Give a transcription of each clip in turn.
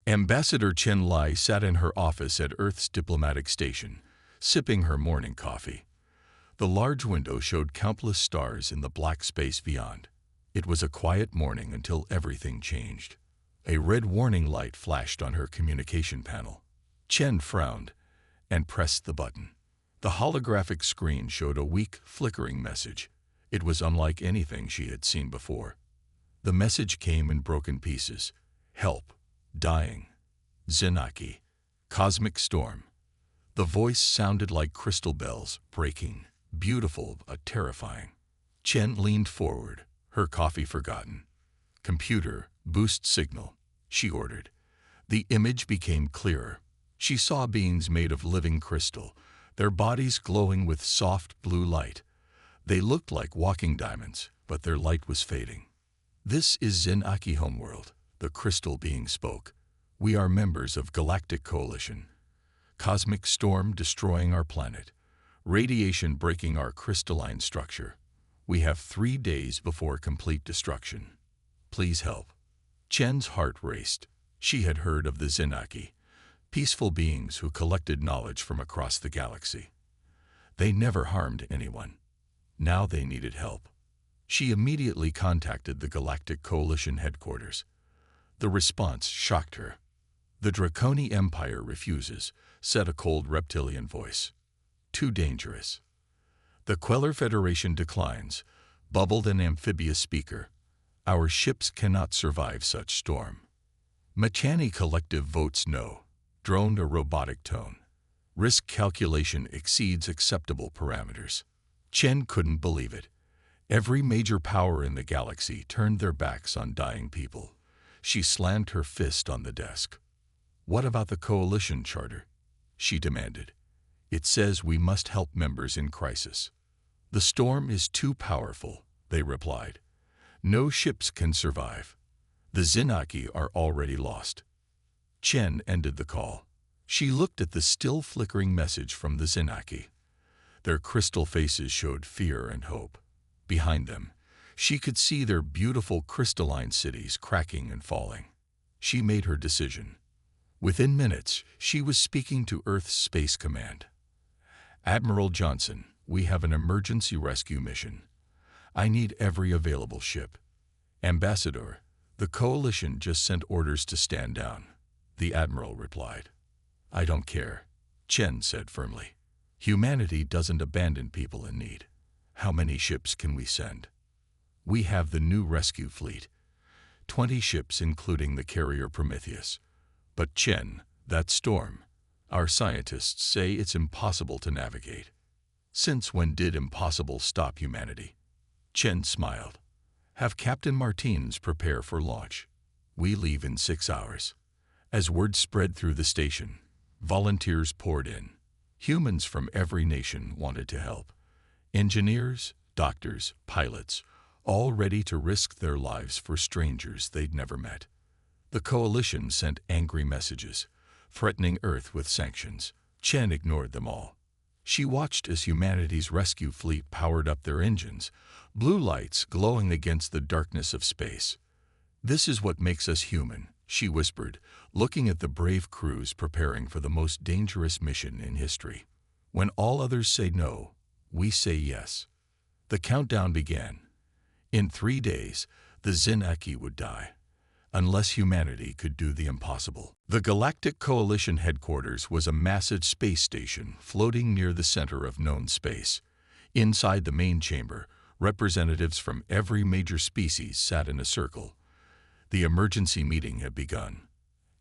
Ambassador Chen Lai sat in her office at Earth's diplomatic station, sipping her morning coffee. The large window showed countless stars in the black space beyond. It was a quiet morning until everything changed. A red warning light flashed on her communication panel. Chen frowned and pressed the button. The holographic screen showed a weak, flickering message. It was unlike anything she had seen before. The message came in broken pieces. Help. Dying. Zenaki. Cosmic storm. The voice sounded like crystal bells, breaking, beautiful but terrifying. Chen leaned forward, her coffee forgotten. Computer, boost signal, she ordered. The image became clearer. She saw beings made of living crystal, their bodies glowing with soft blue light. They looked like walking diamonds, but their light was fading. This is Zenaki homeworld, the crystal being spoke. We are members of Galactic Coalition. Cosmic storm destroying our planet. Radiation breaking our crystalline structure. We have 3 days before complete destruction. Please help. Chen's heart raced. She had heard of the Zenaki, peaceful beings who collected knowledge from across the galaxy. They never harmed anyone. Now they needed help. She immediately contacted the Galactic Coalition headquarters. The response shocked her. The Draconi Empire refuses, said a cold reptilian voice. Too dangerous. The Queller Federation declines, bubbled an amphibious speaker. Our ships cannot survive such storm. Machani Collective votes no, droned a robotic tone. Risk calculation exceeds acceptable parameters. Chen couldn't believe it. Every major power in the galaxy turned their backs on dying people. She slammed her fist on the desk. What about the coalition charter? She demanded. It says we must help members in crisis. The storm is too powerful, they replied. No ships can survive. The Zenaki are already lost. Chen ended the call. She looked at the still flickering message from the Zenaki. Their crystal faces showed fear and hope. Behind them, she could see their beautiful crystalline cities cracking and falling. She made her decision. Within minutes, she was speaking to Earth's Space Command. Admiral Johnson, we have an emergency rescue mission. I need every available ship. Ambassador, the Coalition just sent orders to stand down. The Admiral replied. I don't care, Chen said firmly. Humanity doesn't abandon people in need. How many ships can we send? We have the new rescue fleet. 20 ships including the carrier Prometheus. But Chen, that storm, our scientists say it's impossible to navigate. Since when did impossible stop humanity? Chen smiled. Have Captain Martins prepare for launch. We leave in 6 hours. As word spread through the station, volunteers poured in. Humans from every nation wanted to help. Engineers, doctors, pilots, all ready to risk their lives for strangers they'd never met. The coalition sent angry messages, threatening Earth with sanctions. Chen ignored them all. She watched as humanity's rescue fleet powered up their engines, blue lights glowing against the darkness of space. This is what makes us human, she whispered, looking at the brave crews preparing for the most dangerous mission in history. When all others say no, we say yes. The countdown began. In 3 days, the Zenaki would die, unless humanity could do the impossible. The Galactic Coalition headquarters was a massive space station floating near the center of known space. Inside the main chamber, representatives from every major species sat in a circle. The emergency meeting had begun.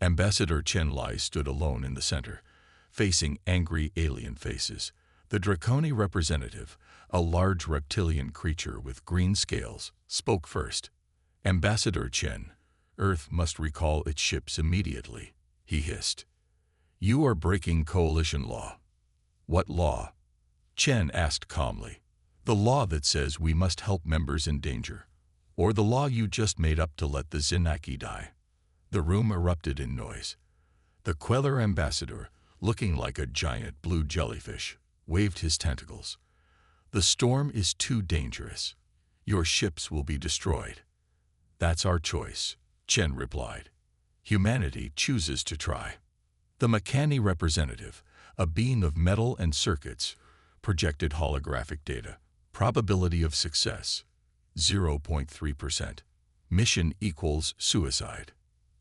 Ambassador Chen Lai stood alone in the center, facing angry alien faces. The Draconi representative, a large reptilian creature with green scales, spoke first. Ambassador Chen, Earth must recall its ships immediately, he hissed. You are breaking coalition law. What law? Chen asked calmly. The law that says we must help members in danger, or the law you just made up to let the Zenaki die. The room erupted in noise. The Queller ambassador, looking like a giant blue jellyfish, waved his tentacles. The storm is too dangerous. Your ships will be destroyed. That's our choice, Chen replied. Humanity chooses to try. The Mechani representative, a being of metal and circuits, projected holographic data. Probability of success, 0.3%. Mission equals suicide.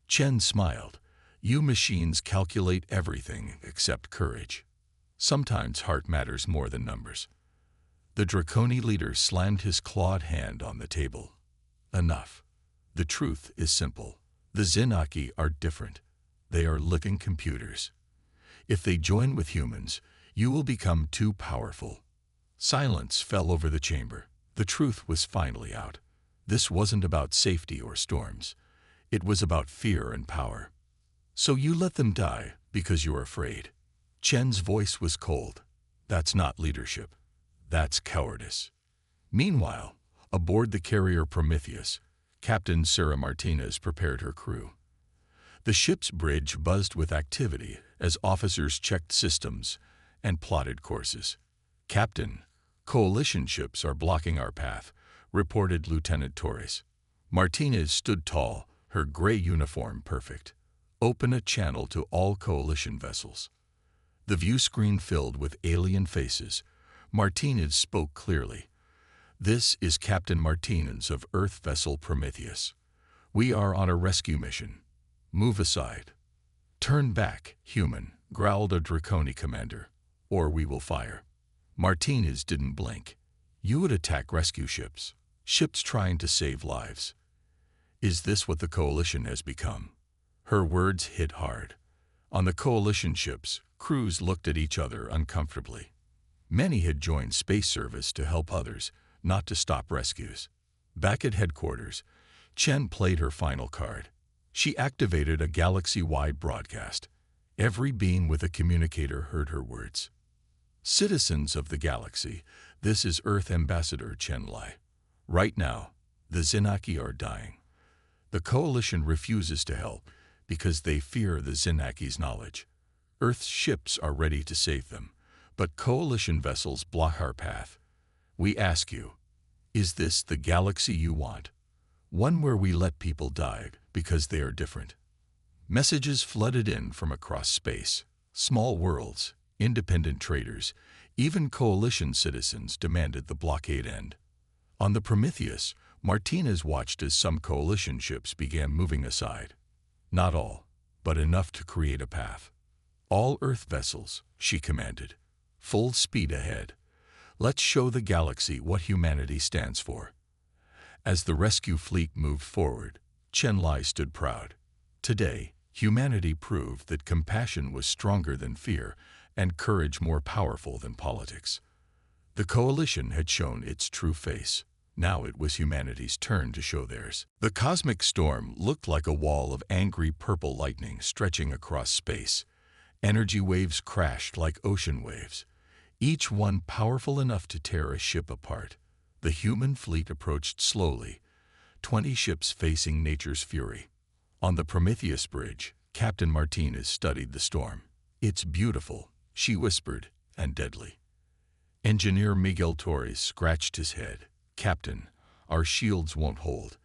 Chen smiled. You machines calculate everything except courage. Sometimes heart matters more than numbers. The Draconi leader slammed his clawed hand on the table. Enough. The truth is simple. The Zenaki are different. They are living computers. If they join with humans, you will become too powerful. Silence fell over the chamber. The truth was finally out. This wasn't about safety or storms. It was about fear and power. So you let them die because you're afraid. Chen's voice was cold. That's not leadership. That's cowardice. Meanwhile, aboard the carrier Prometheus, Captain Sarah Martinez prepared her crew. The ship's bridge buzzed with activity as officers checked systems and plotted courses. Captain, coalition ships are blocking our path, reported Lieutenant Torres. Martinez stood tall, her gray uniform perfect. Open a channel to all coalition vessels. The view screen filled with alien faces. Martinez spoke clearly. This is Captain Martinez of Earth vessel Prometheus. We are on a rescue mission. Move aside. Turn back, human, growled a Draconi commander, or we will fire. Martinez didn't blink. You would attack rescue ships, ships trying to save lives. Is this what the coalition has become? Her words hit hard. On the coalition ships, crews looked at each other uncomfortably. Many had joined space service to help others, not to stop rescues. Back at headquarters, Chen played her final card. She activated a galaxy-wide broadcast. Every being with a communicator heard her words. Citizens of the galaxy, this is Earth Ambassador Chen Lai. Right now, the Zenaki are dying. The coalition refuses to help because they fear the Zenaki's knowledge. Earth's ships are ready to save them, but coalition vessels block our path. We ask you, is this the galaxy you want? One where we let people die because they are different? Messages flooded in from across space. Small worlds, independent traders, even coalition citizens demanded the blockade end. On the Prometheus, Martinez watched as some coalition ships began moving aside. Not all, but enough to create a path. All Earth vessels, she commanded. Full speed ahead. Let's show the galaxy what humanity stands for. As the rescue fleet moved forward, Chen Lai stood proud. Today, humanity proved that compassion was stronger than fear and courage more powerful than politics. The coalition had shown its true face. Now it was humanity's turn to show theirs. The cosmic storm looked like a wall of angry purple lightning stretching across space. Energy waves crashed like ocean waves, each one powerful enough to tear a ship apart. The human fleet approached slowly, 20 ships facing nature's fury. On the Prometheus bridge, Captain Martinez studied the storm. It's beautiful, she whispered, and deadly. Engineer Miguel Torres scratched his head. Captain, our shields won't hold.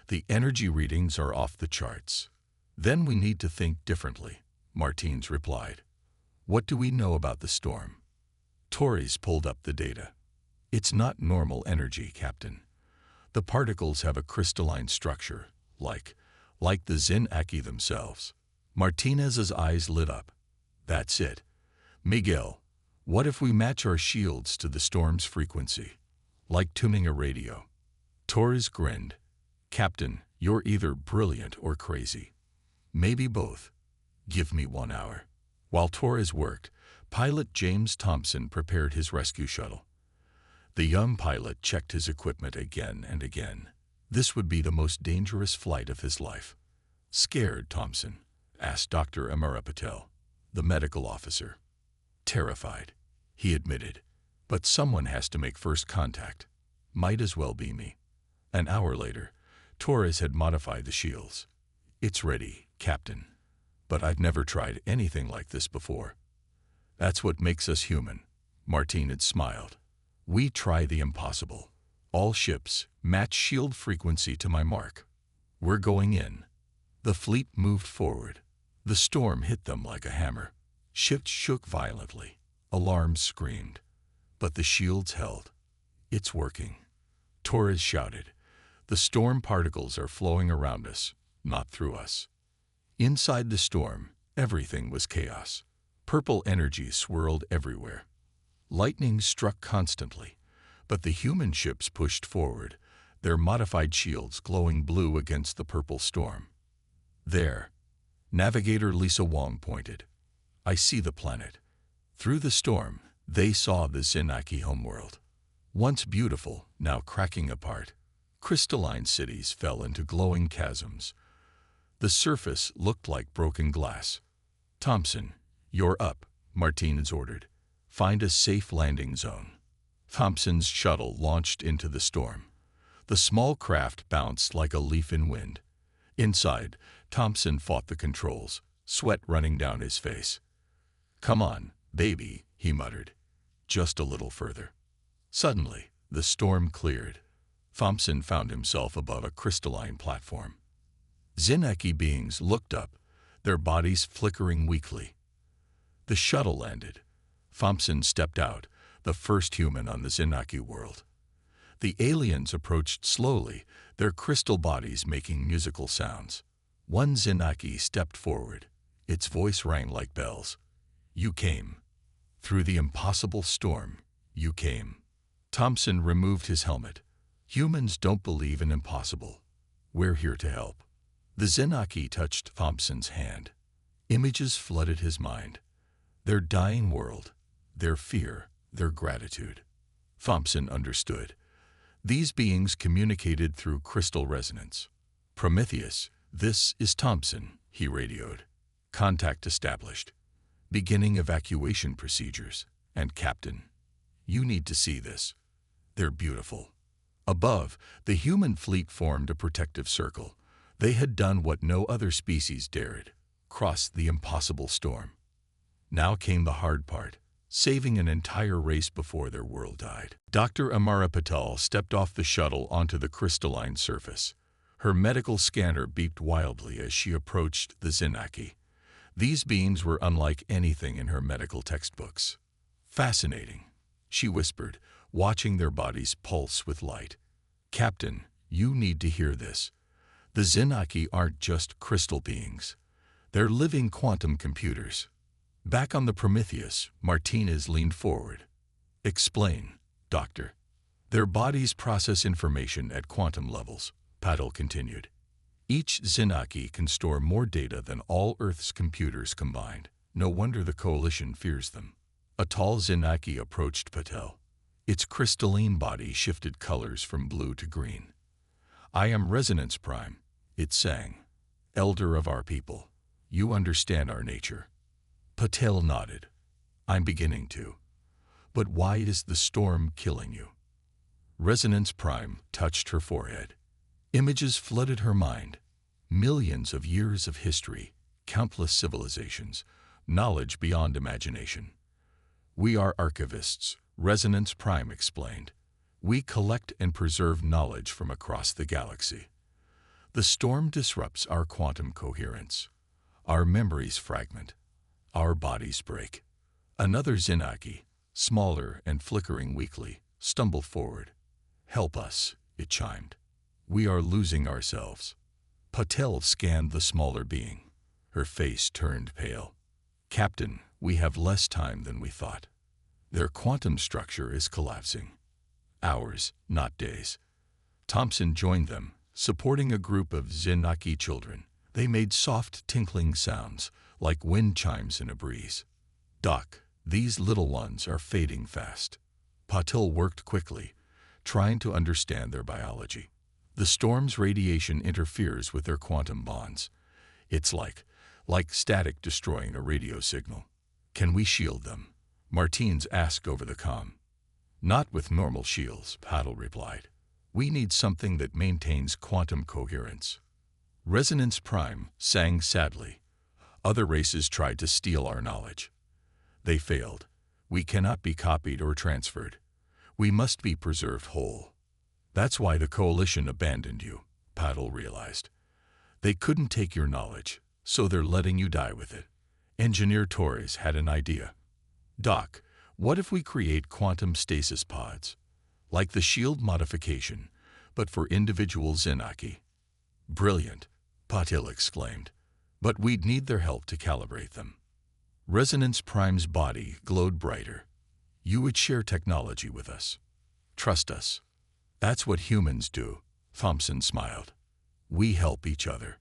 The energy readings are off the charts. Then we need to think differently, Martinez replied. What do we know about the storm? Torres pulled up the data. It's not normal energy, Captain. The particles have a crystalline structure, like the Zenaki themselves. Martinez's eyes lit up. That's it. Miguel, what if we match our shields to the storm's frequency? Like tuning a radio. Torres grinned. Captain, you're either brilliant or crazy. Maybe both. Give me 1 hour. While Torres worked, pilot James Thompson prepared his rescue shuttle. The young pilot checked his equipment again and again. This would be the most dangerous flight of his life. Scared, Thompson? Asked Dr. Amara Patel, the medical officer. Terrified, he admitted. But someone has to make first contact. Might as well be me. An hour later, Torres had modified the shields. It's ready, Captain. But I've never tried anything like this before. That's what makes us human. Martinez smiled. We try the impossible. All ships match shield frequency to my mark. We're going in. The fleet moved forward. The storm hit them like a hammer. Ships shook violently. Alarms screamed. But the shields held. "It's working," Torres shouted. "The storm particles are flowing around us, not through us." Inside the storm, everything was chaos. Purple energy swirled everywhere. Lightning struck constantly, but the human ships pushed forward, their modified shields glowing blue against the purple storm. "There," Navigator Lisa Wong pointed. "I see the planet." Through the storm, they saw the Zenaki homeworld. Once beautiful, now cracking apart. Crystalline cities fell into glowing chasms. The surface looked like broken glass. "Thompson, you're up," Martinez ordered. "Find a safe landing zone." Thompson's shuttle launched into the storm. The small craft bounced like a leaf in wind. Inside, Thompson fought the controls, sweat running down his face. "Come on, baby," he muttered. "Just a little further." Suddenly, the storm cleared. Thompson found himself above a crystalline platform. Zenaki beings looked up, their bodies flickering weakly. The shuttle landed. Thompson stepped out, the first human on the Zenaki world. The aliens approached slowly, their crystal bodies making musical sounds. One Zenaki stepped forward. Its voice rang like bells. "You came. Through the impossible storm, you came." Thompson removed his helmet. "Humans don't believe in impossible. We're here to help." The Zenaki touched Thompson's hand. Images flooded his mind. Their dying world, their fear, their gratitude. Thompson understood. These beings communicated through crystal resonance. "Prometheus, this is Thompson," he radioed. "Contact established. Beginning evacuation procedures. And Captain, you need to see this. They're beautiful." Above, the human fleet formed a protective circle. They had done what no other species dared, crossed the impossible storm. Now came the hard part, saving an entire race before their world died. Dr. Amara Patel stepped off the shuttle onto the crystalline surface. Her medical scanner beeped wildly as she approached the Zenaki. These beings were unlike anything in her medical textbooks. "Fascinating," she whispered, watching their bodies pulse with light. "Captain, you need to hear this. The Zenaki aren't just crystal beings. They're living quantum computers." Back on the Prometheus, Martinez leaned forward. "Explain, Doctor." "Their bodies process information at quantum levels," Patel continued. "Each Zenaki can store more data than all Earth's computers combined. No wonder the Coalition fears them." A tall Zenaki approached Patel. Its crystalline body shifted colors from blue to green. "I am Resonance Prime," it sang. "Elder of our people. You understand our nature." Patel nodded. "I'm beginning to. But why is the storm killing you?" Resonance Prime touched her forehead. Images flooded her mind. Millions of years of history, countless civilizations, knowledge beyond imagination. "We are archivists," Resonance Prime explained. "We collect and preserve knowledge from across the galaxy. The storm disrupts our quantum coherence. Our memories fragment. Our bodies break." Another Zenaki, smaller and flickering weakly, stumbled forward. "Help us," it chimed. "We are losing ourselves." Patel scanned the smaller being. Her face turned pale. "Captain, we have less time than we thought. Their quantum structure is collapsing. Hours, not days." Thompson joined them, supporting a group of Zenaki children. They made soft, tinkling sounds, like wind chimes in a breeze. "Doc, these little ones are fading fast." Patel worked quickly, trying to understand their biology. "The storm's radiation interferes with their quantum bonds. It's like static destroying a radio signal." "Can we shield them?" Martinez asked over the comm. "Not with normal shields," Patel replied. "We need something that maintains quantum coherence." Resonance Prime sang sadly. "Other races tried to steal our knowledge. They failed. We cannot be copied or transferred. We must be preserved whole. That's why the Coalition abandoned you," Patel realized. They couldn't take your knowledge, so they're letting you die with it. Engineer Torres had an idea. Doc, what if we create quantum stasis pods? Like the shield modification, but for individual Zenaki. Brilliant, Patil exclaimed. But we'd need their help to calibrate them. Resonance Prime's body glowed brighter. You would share technology with us. Trust us. That's what humans do, Thompson smiled. We help each other.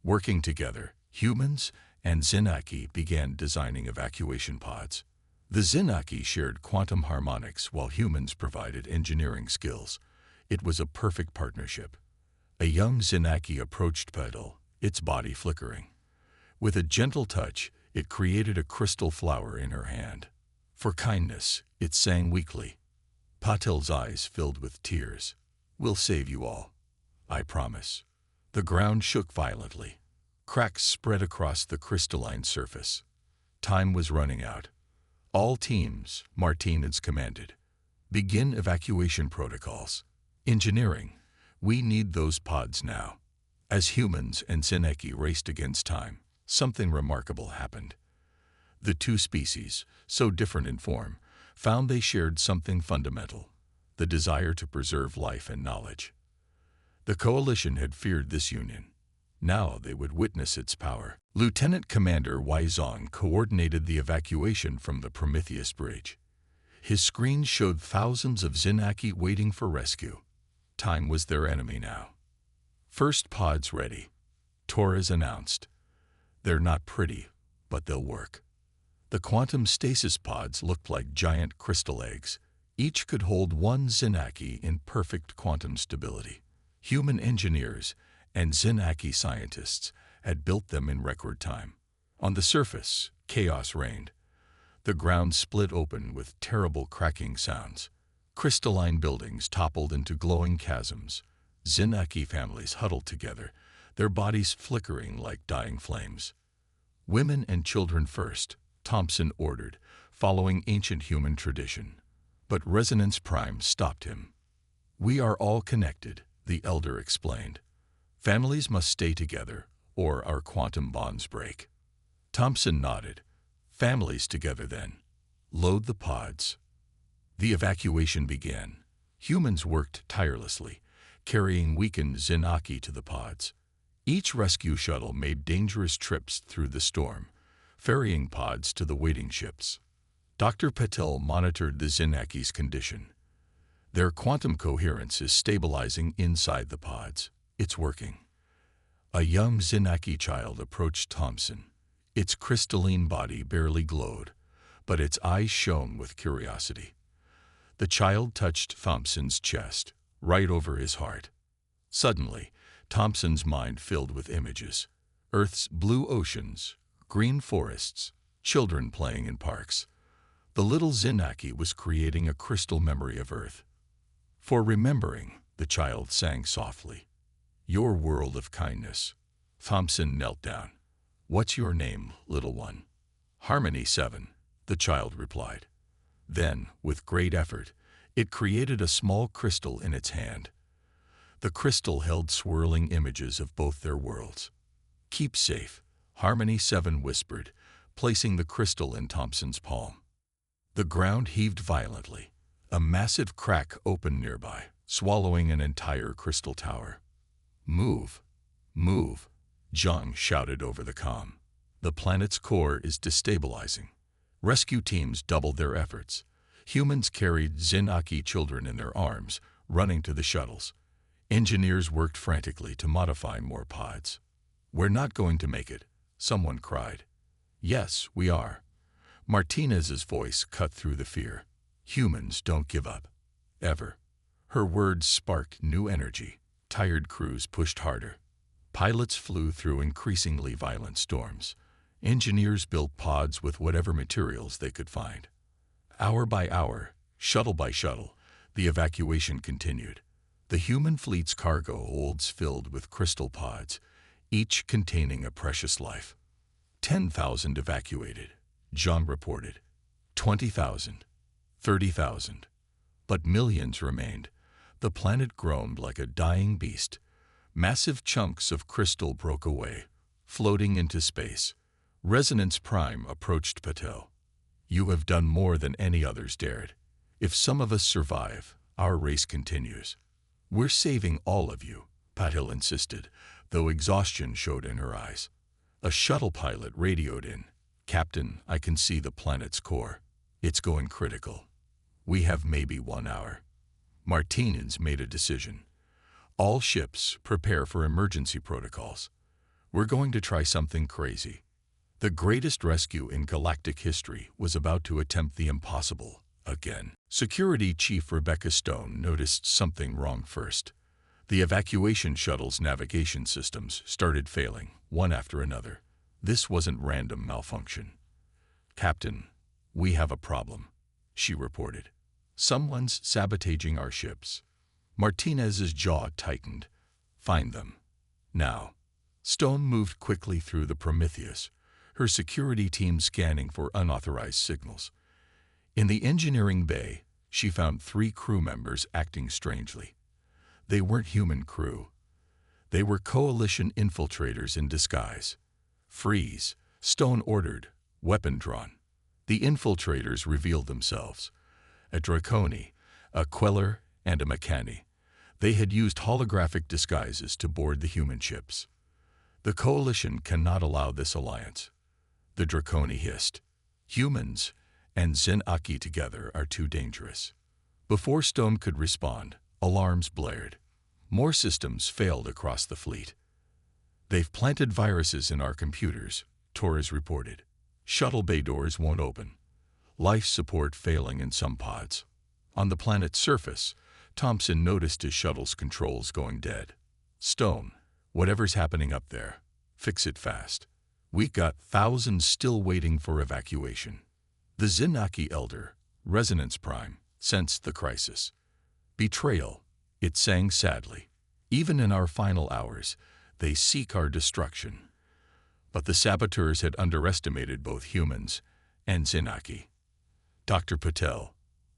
Working together, humans and Zenaki began designing evacuation pods. The Zenaki shared quantum harmonics while humans provided engineering skills. It was a perfect partnership. A young Zenaki approached Patil, its body flickering. With a gentle touch, it created a crystal flower in her hand. For kindness, it sang weakly. Patil's eyes filled with tears. We'll save you all. I promise. The ground shook violently. Cracks spread across the crystalline surface. Time was running out. All teams, Martinez commanded. Begin evacuation protocols. Engineering. We need those pods now. As humans and Zenaki raced against time, something remarkable happened. The two species, so different in form, found they shared something fundamental, the desire to preserve life and knowledge. The coalition had feared this union. Now they would witness its power. Lieutenant Commander Wizong coordinated the evacuation from the Prometheus Bridge. His screen showed thousands of Zenaki waiting for rescue. Time was their enemy now. First pods ready, Torres announced. They're not pretty, but they'll work. The quantum stasis pods looked like giant crystal eggs. Each could hold one Zenaki in perfect quantum stability. Human engineers and Zenaki scientists had built them in record time. On the surface, chaos reigned. The ground split open with terrible cracking sounds. Crystalline buildings toppled into glowing chasms. Zenaki families huddled together, their bodies flickering like dying flames. Women and children first, Thompson ordered, following ancient human tradition. But Resonance Prime stopped him. We are all connected, the elder explained. Families must stay together, or our quantum bonds break. Thompson nodded. Families together then. Load the pods. The evacuation began. Humans worked tirelessly, carrying weakened Zenaki to the pods. Each rescue shuttle made dangerous trips through the storm, ferrying pods to the waiting ships. Dr. Patil monitored the Zenaki's condition. Their quantum coherence is stabilizing inside the pods. It's working. A young Zenaki child approached Thompson. Its crystalline body barely glowed, but its eyes shone with curiosity. The child touched Thompson's chest, right over his heart. Suddenly, Thompson's mind filled with images. Earth's blue oceans, green forests, children playing in parks. The little Zenaki was creating a crystal memory of Earth. For remembering, the child sang softly. Your world of kindness. Thompson knelt down. What's your name, little one? Harmony 7, the child replied. Then, with great effort, it created a small crystal in its hand. The crystal held swirling images of both their worlds. Keep safe, Harmony 7 whispered, placing the crystal in Thompson's palm. The ground heaved violently. A massive crack opened nearby, swallowing an entire crystal tower. Move, move, Zhang shouted over the comm. The planet's core is destabilizing. Rescue teams doubled their efforts. Humans carried Zenaki children in their arms, running to the shuttles. Engineers worked frantically to modify more pods. We're not going to make it, someone cried. Yes, we are. Martinez's voice cut through the fear. Humans don't give up. Ever. Her words sparked new energy. Tired crews pushed harder. Pilots flew through increasingly violent storms. Engineers built pods with whatever materials they could find. Hour by hour, shuttle by shuttle, the evacuation continued. The human fleet's cargo holds filled with crystal pods, each containing a precious life. 10,000 evacuated, Zhang reported. 20,000. 30,000. But millions remained. The planet groaned like a dying beast. Massive chunks of crystal broke away, floating into space. Resonance Prime approached Patel. "You have done more than any others dared. If some of us survive, our race continues." "We're saving all of you," Patel insisted, though exhaustion showed in her eyes. A shuttle pilot radioed in. "Captain, I can see the planet's core. It's going critical. We have maybe 1 hour." Martinez made a decision. "All ships, prepare for emergency protocols. We're going to try something crazy." The greatest rescue in galactic history was about to attempt the impossible again. Security Chief Rebecca Stone noticed something wrong first. The evacuation shuttle's navigation systems started failing, one after another. This wasn't random malfunction. "Captain, we have a problem," she reported. "Someone's sabotaging our ships." Martinez's jaw tightened. "Find them. Now." Stone moved quickly through the Prometheus, her security team scanning for unauthorized signals. In the engineering bay, she found 3 crew members acting strangely. They weren't human crew. They were coalition infiltrators in disguise. "Freeze," Stone ordered, weapon drawn. The infiltrators revealed themselves. A Draconi, a Queller, and a Mechani. They had used holographic disguises to board the human ships. "The Coalition cannot allow this alliance," the Draconi hissed. "Humans and Zenaki together are too dangerous." Before Stone could respond, alarms blared. More systems failed across the fleet. "They've planted viruses in our computers," Torres reported. "Shuttle bay doors won't open. Life support failing in some pods." On the planet's surface, Thompson noticed his shuttle's controls going dead. "Stone, whatever's happening up there, fix it fast. We got thousands still waiting for evacuation." The Zenaki Elder, Resonance Prime, sensed the crisis. "Betrayal," it sang sadly. "Even in our final hours, they seek our destruction." But the saboteurs had underestimated both humans and Zenaki. "Dr. Patel,"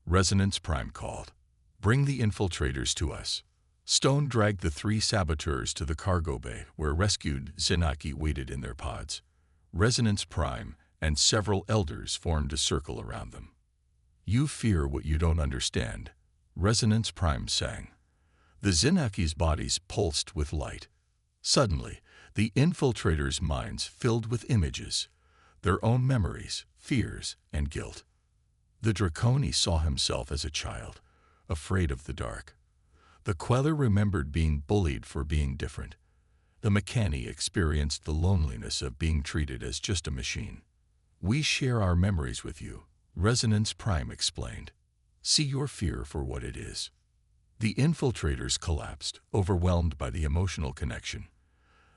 Resonance Prime called. "Bring the infiltrators to us." Stone dragged the 3 saboteurs to the cargo bay where rescued Zenaki waited in their pods. Resonance Prime and several elders formed a circle around them. "You fear what you don't understand," Resonance Prime sang. The Zenaki's bodies pulsed with light. Suddenly, the infiltrators' minds filled with images, their own memories, fears, and guilt. The Draconi saw himself as a child, afraid of the dark. The Queller remembered being bullied for being different. The Mechani experienced the loneliness of being treated as just a machine. "We share our memories with you," Resonance Prime explained. "See your fear for what it is." The infiltrators collapsed, overwhelmed by the emotional connection.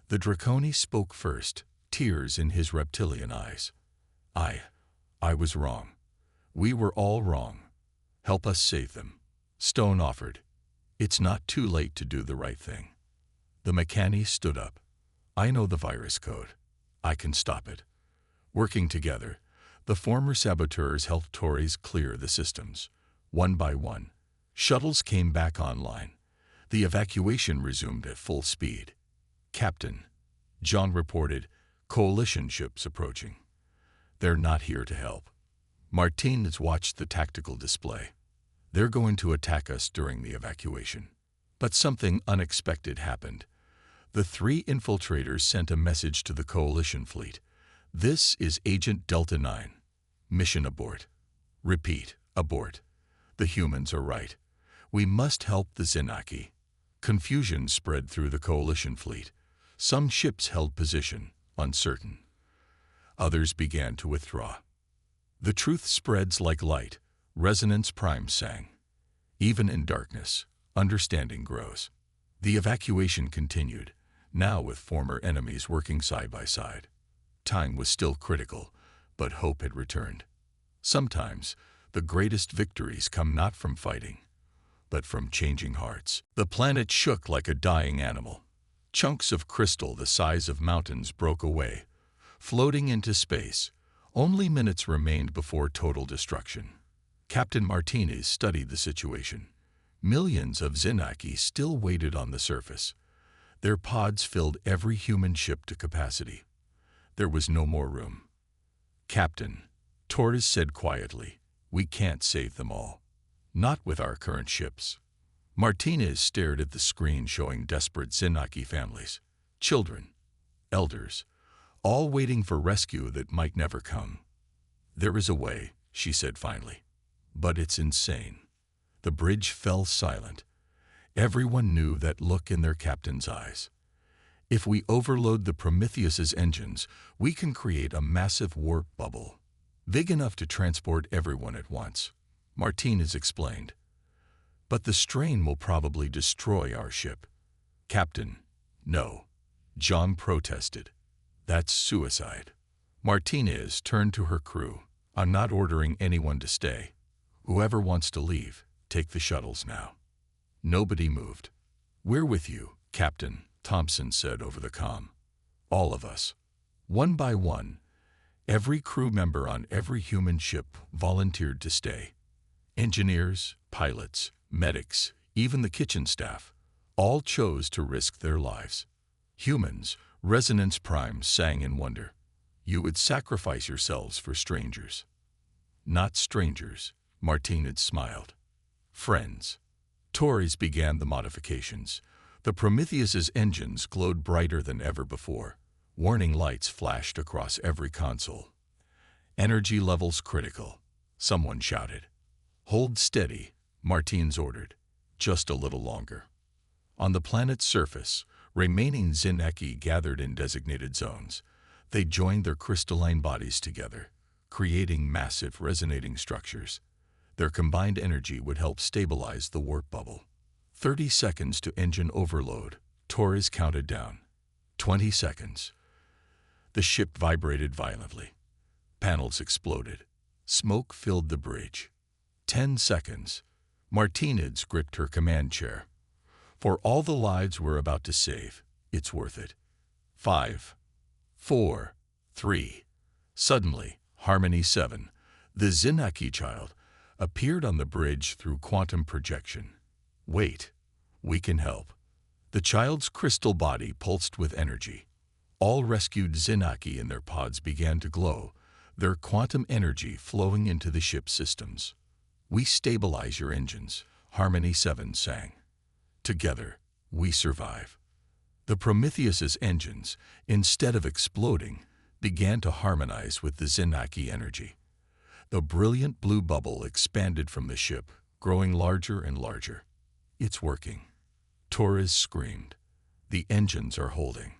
The Draconi spoke first, tears in his reptilian eyes. I was wrong. We were all wrong. Help us save them." Stone offered. "It's not too late to do the right thing." The Mechani stood up. "I know the virus code. I can stop it." Working together, the former saboteurs helped Torres clear the systems. One by one, shuttles came back online. The evacuation resumed at full speed. "Captain," John reported, "coalition ships approaching. They're not here to help." Martinez watched the tactical display. "They're going to attack us during the evacuation." But something unexpected happened. The 3 infiltrators sent a message to the coalition fleet. "This is Agent Delta 9. Mission abort. Repeat, abort. The humans are right. We must help the Zenaki." Confusion spread through the coalition fleet. Some ships held position, uncertain. Others began to withdraw. "The truth spreads like light," Resonance Prime sang. "Even in darkness, understanding grows." The evacuation continued, now with former enemies working side by side. Time was still critical, but hope had returned. Sometimes, the greatest victories come not from fighting, but from changing hearts. The planet shook like a dying animal. Chunks of crystal the size of mountains broke away, floating into space. Only minutes remained before total destruction. Captain Martinez studied the situation. Millions of Zenaki still waited on the surface. Their pods filled every human ship to capacity. There was no more room. "Captain," Torres said quietly, "we can't save them all. Not with our current ships." Martinez stared at the screen showing desperate Zenaki families, children, elders, all waiting for rescue that might never come. "There is a way," she said finally, "but it's insane." The bridge fell silent. Everyone knew that look in their captain's eyes. "If we overload the Prometheus's engines, we can create a massive warp bubble, big enough to transport everyone at once," Martinez explained. "But the strain will probably destroy our ship." "Captain, no," John protested. "That's suicide." Martinez turned to her crew. "I'm not ordering anyone to stay. Whoever wants to leave, take the shuttles now." Nobody moved. "We're with you, Captain," Thompson said over the comm. "All of us." One by one, every crew member on every human ship volunteered to stay. Engineers, pilots, medics, even the kitchen staff, all chose to risk their lives. "Humans," Resonance Prime sang in wonder, "you would sacrifice yourselves for strangers." "Not strangers," Martinez smiled. "Friends." Torres began the modifications. The Prometheus's engines glowed brighter than ever before. Warning lights flashed across every console. "Energy levels critical," someone shouted. "Hold steady," Martinez ordered. "Just a little longer." On the planet's surface, remaining Zenaki gathered in designated zones. They joined their crystalline bodies together, creating massive resonating structures. Their combined energy would help stabilize the warp bubble. 30 seconds to engine overload, Torres counted down. 20 seconds. The ship vibrated violently. Panels exploded. Smoke filled the bridge. 10 seconds. Martinez gripped her command chair. "For all the lives we're about to save, it's worth it." 5, 4, 3. Suddenly, Harmony 7, the Zenaki child, appeared on the bridge through quantum projection. "Wait, we can help." The child's crystal body pulsed with energy. All rescued Zenaki in their pods began to glow, their quantum energy flowing into the ship's systems. "We stabilize your engines," Harmony 7 sang. "Together, we survive." The Prometheus's engines, instead of exploding, began to harmonize with the Zenaki energy. The brilliant blue bubble expanded from the ship, growing larger and larger. "It's working," Torres screamed. "The engines are holding."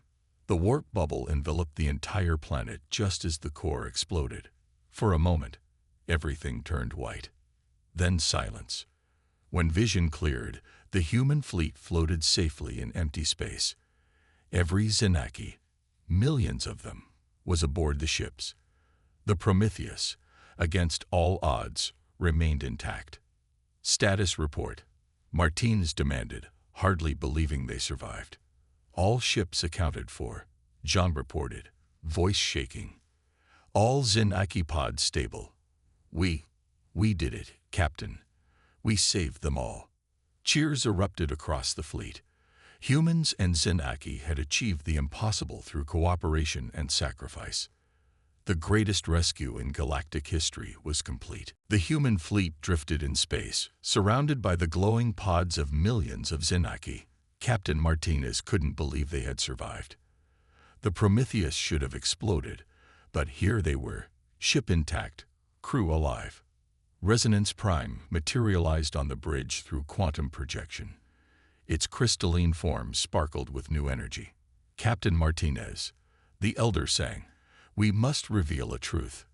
The warp bubble enveloped the entire planet just as the core exploded. For a moment, everything turned white. Then silence. When vision cleared, the human fleet floated safely in empty space. Every Zenaki, millions of them, was aboard the ships. The Prometheus, against all odds, remained intact. "Status report," Martinez demanded, hardly believing they survived. "All ships accounted for," John reported, voice shaking. "All Zenaki pods stable. We did it, Captain. We saved them all." Cheers erupted across the fleet. Humans and Zenaki had achieved the impossible through cooperation and sacrifice. The greatest rescue in galactic history was complete. The human fleet drifted in space, surrounded by the glowing pods of millions of Zenaki. Captain Martinez couldn't believe they had survived. The Prometheus should have exploded, but here they were, ship intact, crew alive. Resonance Prime materialized on the bridge through quantum projection. Its crystalline form sparkled with new energy. "Captain Martinez," the elder sang, "we must reveal a truth.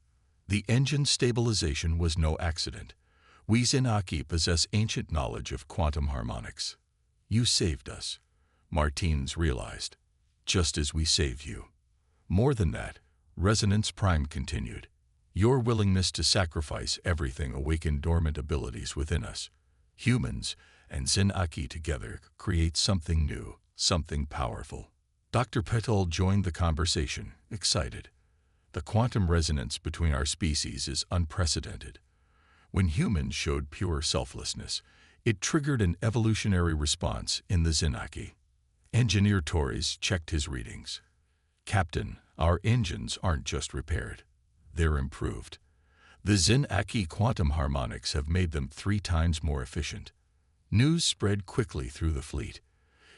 The engine stabilization was no accident. We Zenaki possess ancient knowledge of quantum harmonics. You saved us," Martinez realized, "just as we saved you. More than that," Resonance Prime continued, "your willingness to sacrifice everything awakened dormant abilities within us. Humans and Zenaki together create something new, something powerful." Dr. Petal joined the conversation, excited. "The quantum resonance between our species is unprecedented. When humans showed pure selflessness, it triggered an evolutionary response in the Zenaki. Engineer Torres checked his readings. Captain, our engines aren't just repaired. They're improved. The Zinaki quantum harmonics have made them 3 times more efficient. News spread quickly through the fleet.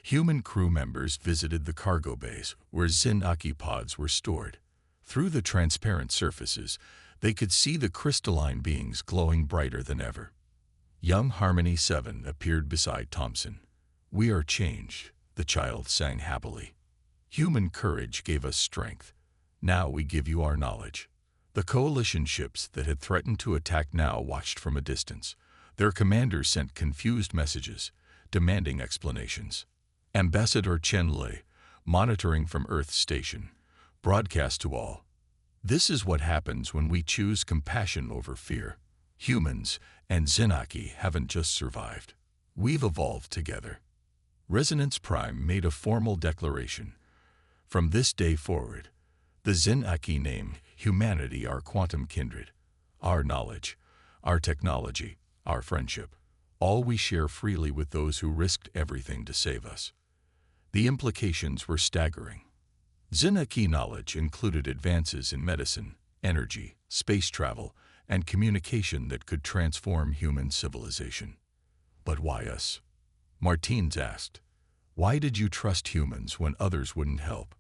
Human crew members visited the cargo bays where Zinaki pods were stored. Through the transparent surfaces, they could see the crystalline beings glowing brighter than ever. Young Harmony 7 appeared beside Thompson. "We are changed," the child sang happily. "Human courage gave us strength. Now we give you our knowledge." The coalition ships that had threatened to attack now watched from a distance. Their commanders sent confused messages, demanding explanations. Ambassador Chen Lei, monitoring from Earth's station, broadcast to all. "This is what happens when we choose compassion over fear. Humans and Zinaki haven't just survived. We've evolved together." Resonance Prime made a formal declaration. "From this day forward, the Zinaki name humanity our quantum kindred, our knowledge, our technology, our friendship, all we share freely with those who risked everything to save us." The implications were staggering. Zinaki knowledge included advances in medicine, energy, space travel, and communication that could transform human civilization. "But why us?" Martins asked. "Why did you trust humans when others wouldn't help?"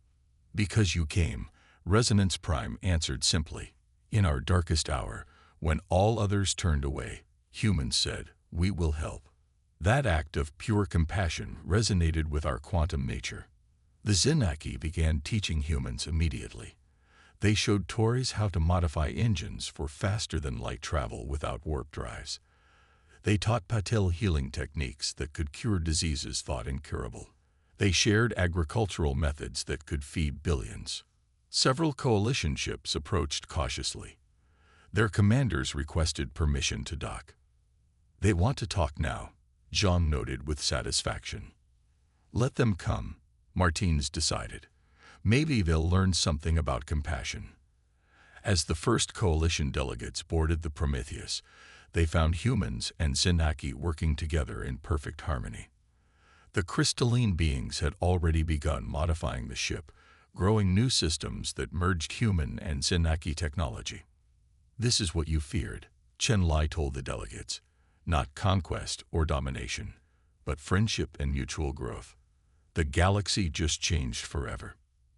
"Because you came," Resonance Prime answered simply. "In our darkest hour, when all others turned away, humans said, 'We will help.' That act of pure compassion resonated with our quantum nature. The Zinaki began teaching humans immediately. They showed Torres how to modify engines for faster-than-light travel without warp drives. They taught Patil healing techniques that could cure diseases thought incurable. They shared agricultural methods that could feed billions. Several coalition ships approached cautiously. Their commanders requested permission to dock. "They want to talk now," Jean noted with satisfaction. "Let them come," Martins decided. "Maybe they'll learn something about compassion." As the first coalition delegates boarded the Prometheus, they found humans and Zinaki working together in perfect harmony. The crystalline beings had already begun modifying the ship, growing new systems that merged human and Zinaki technology. "This is what you feared," Chen Lai told the delegates. "Not conquest or domination, but friendship and mutual growth. The galaxy just changed forever."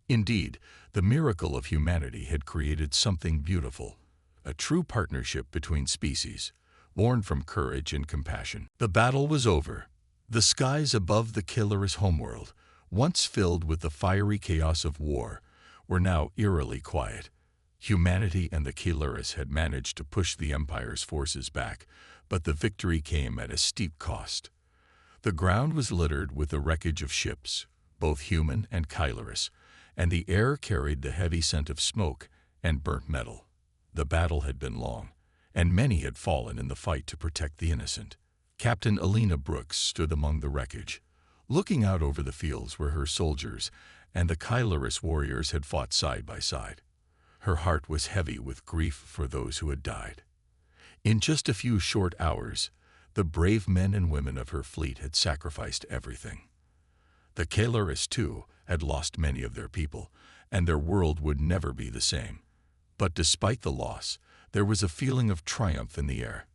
Indeed, the miracle of humanity had created something beautiful, a true partnership between species, born from courage and compassion. The battle was over. The skies above the Killeris homeworld, once filled with the fiery chaos of war, were now eerily quiet. Humanity and the Killeris had managed to push the Empire's forces back, but the victory came at a steep cost. The ground was littered with the wreckage of ships, both human and Killeris, and the air carried the heavy scent of smoke and burnt metal. The battle had been long, and many had fallen in the fight to protect the innocent. Captain Alina Brooks stood among the wreckage, looking out over the fields where her soldiers and the Killeris warriors had fought side by side. Her heart was heavy with grief for those who had died. In just a few short hours, the brave men and women of her fleet had sacrificed everything. The Killeris, too, had lost many of their people, and their world would never be the same. But despite the loss, there was a feeling of triumph in the air.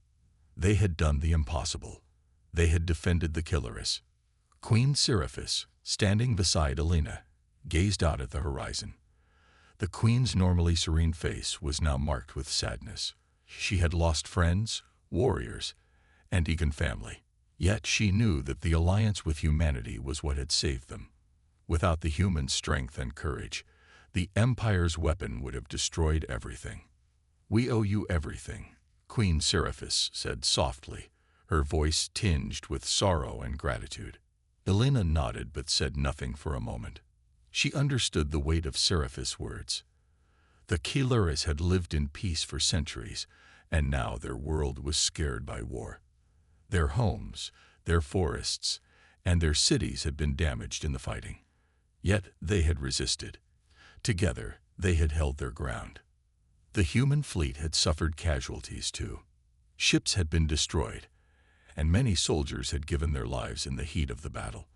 They had done the impossible. They had defended the Killeris. Queen Seraphis, standing beside Alina, gazed out at the horizon. The queen's normally serene face was now marked with sadness. She had lost friends, warriors, and even family. Yet she knew that the alliance with humanity was what had saved them. Without the human strength and courage, the Empire's weapon would have destroyed everything. "We owe you everything," Queen Seraphis said softly, her voice tinged with sorrow and gratitude. Elena nodded but said nothing for a moment. She understood the weight of Seraphis' words. The Killeris had lived in peace for centuries, and now their world was scared by war. Their homes, their forests, and their cities had been damaged in the fighting. Yet they had resisted. Together, they had held their ground. The human fleet had suffered casualties too. Ships had been destroyed, and many soldiers had given their lives in the heat of the battle.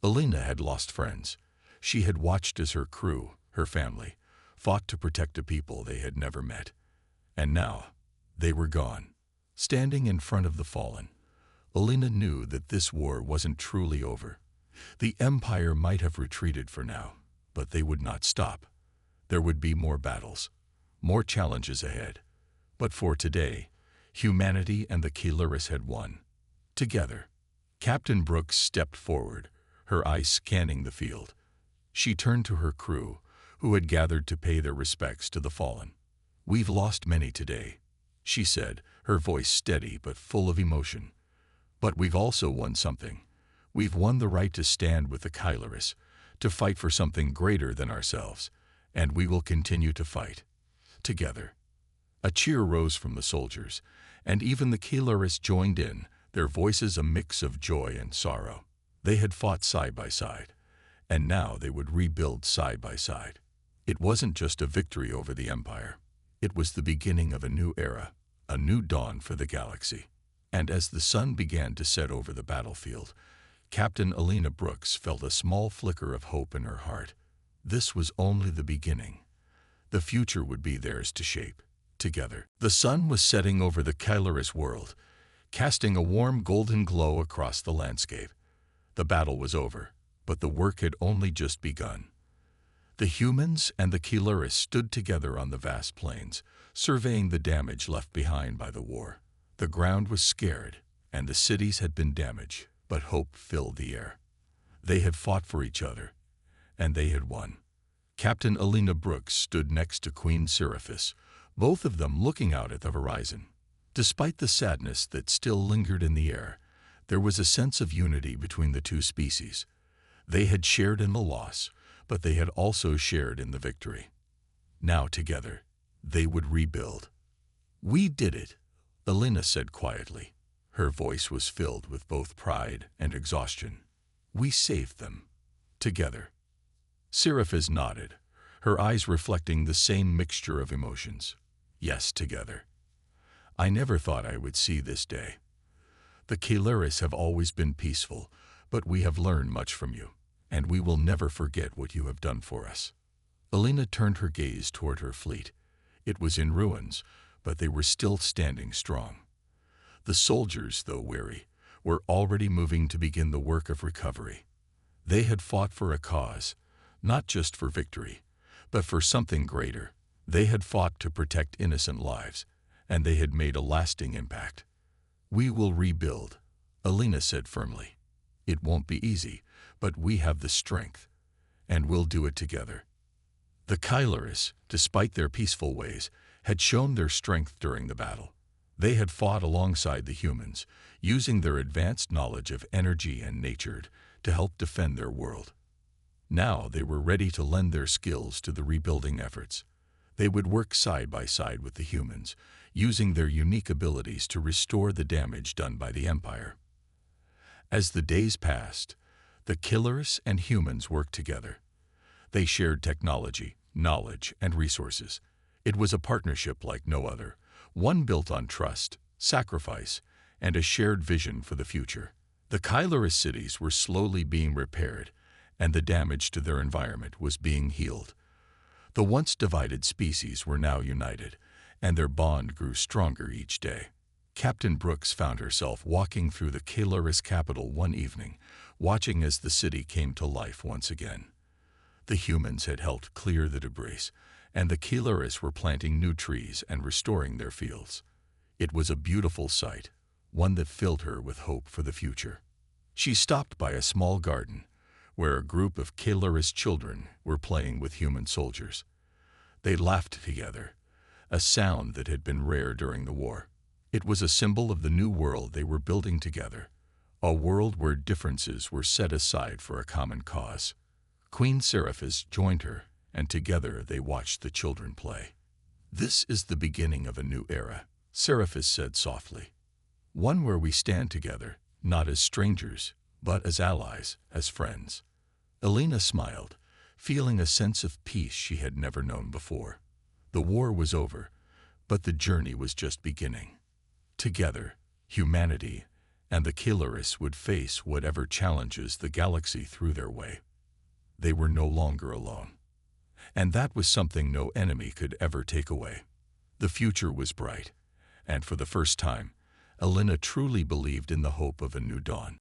Alina had lost friends. She had watched as her crew, her family, fought to protect a people they had never met. And now, they were gone. Standing in front of the fallen, Alina knew that this war wasn't truly over. The Empire might have retreated for now, but they would not stop. There would be more battles, more challenges ahead. But for today, humanity and the Keluris had won. Together, Captain Brooks stepped forward, her eyes scanning the field. She turned to her crew, who had gathered to pay their respects to the fallen. "We've lost many today," she said, her voice steady but full of emotion. "But we've also won something. We've won the right to stand with the Keluris, to fight for something greater than ourselves, and we will continue to fight. Together." A cheer rose from the soldiers, and even the Keluris joined in, their voices a mix of joy and sorrow. They had fought side by side, and now they would rebuild side by side. It wasn't just a victory over the Empire. It was the beginning of a new era, a new dawn for the galaxy. And as the sun began to set over the battlefield, Captain Alina Brooks felt a small flicker of hope in her heart. This was only the beginning. The future would be theirs to shape, together. The sun was setting over the Keluris world, casting a warm golden glow across the landscape. The battle was over, but the work had only just begun. The humans and the Keluris stood together on the vast plains, surveying the damage left behind by the war. The ground was scared, and the cities had been damaged, but hope filled the air. They had fought for each other, and they had won. Captain Alina Brooks stood next to Queen Seraphis, both of them looking out at the horizon. Despite the sadness that still lingered in the air, there was a sense of unity between the two species. They had shared in the loss, but they had also shared in the victory. Now together, they would rebuild. "We did it," Alina said quietly. Her voice was filled with both pride and exhaustion. "We saved them. Together." Seraphis nodded, her eyes reflecting the same mixture of emotions. "Yes, together. I never thought I would see this day. The Keluris have always been peaceful, but we have learned much from you, and we will never forget what you have done for us." Alina turned her gaze toward her fleet. It was in ruins, but they were still standing strong. The soldiers, though weary, were already moving to begin the work of recovery. They had fought for a cause, not just for victory, but for something greater. They had fought to protect innocent lives, and they had made a lasting impact. "We will rebuild," Alina said firmly. "It won't be easy, but we have the strength, and we'll do it together." The Keluris, despite their peaceful ways, had shown their strength during the battle. They had fought alongside the humans, using their advanced knowledge of energy and nature to help defend their world. Now they were ready to lend their skills to the rebuilding efforts. They would work side by side with the humans, using their unique abilities to restore the damage done by the Empire. As the days passed, the Keluris and humans worked together. They shared technology, knowledge, and resources. It was a partnership like no other, one built on trust, sacrifice, and a shared vision for the future. The Keluris cities were slowly being repaired, and the damage to their environment was being healed. The once divided species were now united, and their bond grew stronger each day. Captain Brooks found herself walking through the Keluris capital one evening, watching as the city came to life once again. The humans had helped clear the debris, and the Keluris were planting new trees and restoring their fields. It was a beautiful sight, one that filled her with hope for the future. She stopped by a small garden, where a group of Keluris children were playing with human soldiers. They laughed together, a sound that had been rare during the war. It was a symbol of the new world they were building together, a world where differences were set aside for a common cause. Queen Seraphis joined her, and together they watched the children play. "This is the beginning of a new era," Seraphis said softly. "One where we stand together, not as strangers, but as allies, as friends." Alina smiled, feeling a sense of peace she had never known before. The war was over, but the journey was just beginning. Together, humanity and the Killerists would face whatever challenges the galaxy threw their way. They were no longer alone. And that was something no enemy could ever take away. The future was bright, and for the first time, Elena truly believed in the hope of a new dawn.